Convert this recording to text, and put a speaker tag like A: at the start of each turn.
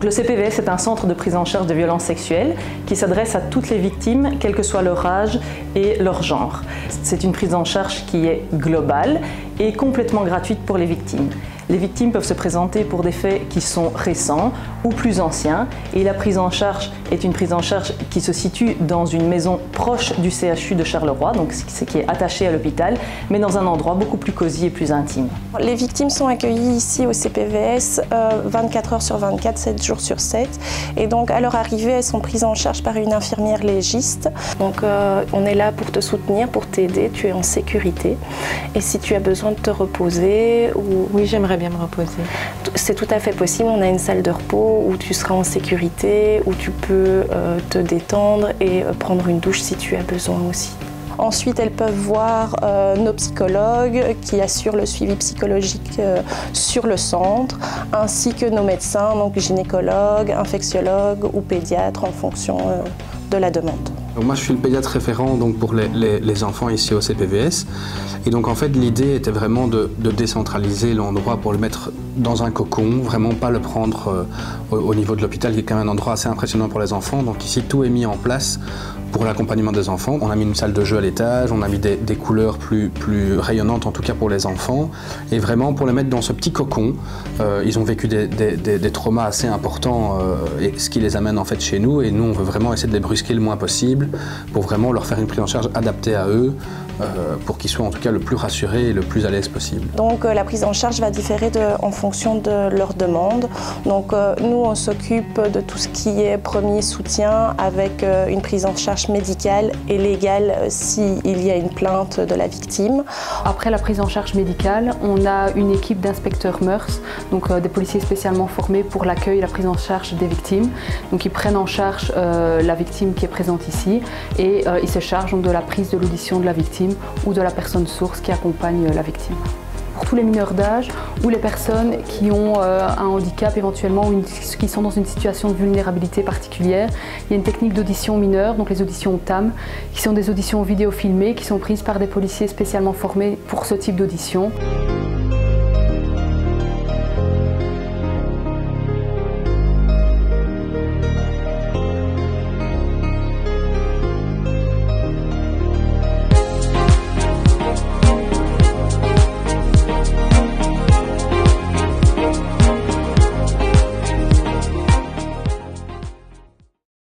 A: Le CPVS est un centre de prise en charge de violences sexuelles qui s'adresse à toutes les victimes, quel que soit leur âge et leur genre. C'est une prise en charge qui est globale et complètement gratuite pour les victimes. Les victimes peuvent se présenter pour des faits qui sont récents ou plus anciens et la prise en charge est une prise en charge qui se situe dans une maison proche du CHU de Charleroi, donc ce qui est attaché à l'hôpital, mais dans un endroit beaucoup plus cosy et plus intime.
B: Les victimes sont accueillies ici au CPVS 24 heures sur 24, 7 jours sur 7 et donc à leur arrivée elles sont prises en charge par une infirmière légiste. Donc on est là pour te soutenir, pour t'aider, tu es en sécurité et si tu as besoin de te reposer ou...
C: Oui, j'aimerais bien me reposer.
B: C'est tout à fait possible, on a une salle de repos où tu seras en sécurité, où tu peux te détendre et prendre une douche si tu as besoin aussi. Ensuite, elles peuvent voir nos psychologues qui assurent le suivi psychologique sur le centre, ainsi que nos médecins, donc gynécologues, infectiologues ou pédiatres en fonction de la demande.
D: Donc moi je suis le pédiatre référent donc, pour les enfants ici au CPVS et donc en fait l'idée était vraiment de décentraliser l'endroit pour le mettre dans un cocon, vraiment pas le prendre au niveau de l'hôpital qui est quand même un endroit assez impressionnant pour les enfants. Donc ici tout est mis en place pour l'accompagnement des enfants. On a mis une salle de jeu à l'étage, on a mis des couleurs plus rayonnantes en tout cas pour les enfants et vraiment pour les mettre dans ce petit cocon. Ils ont vécu des traumas assez importants et ce qui les amène en fait chez nous et nous on veut vraiment essayer de les brusquer le moins possible pour vraiment leur faire une prise en charge adaptée à eux pour qu'ils soient en tout cas le plus rassurés et le plus à l'aise possible.
B: Donc la prise en charge va différer en fonction de leurs demandes. Donc nous on s'occupe de tout ce qui est premier soutien avec une prise en charge médicale et légale s'il y a une plainte de la victime.
E: Après la prise en charge médicale, on a une équipe d'inspecteurs mœurs, donc des policiers spécialement formés pour l'accueil et la prise en charge des victimes. Donc ils prennent en charge la victime qui est présente ici et ils se chargent donc de la prise de l'audition de la victime ou de la personne source qui accompagne la victime. Pour tous les mineurs d'âge ou les personnes qui ont un handicap éventuellement ou qui sont dans une situation de vulnérabilité particulière, il y a une technique d'audition mineure, donc les auditions TAM, qui sont des auditions vidéo filmées qui sont prises par des policiers spécialement formés pour ce type d'audition.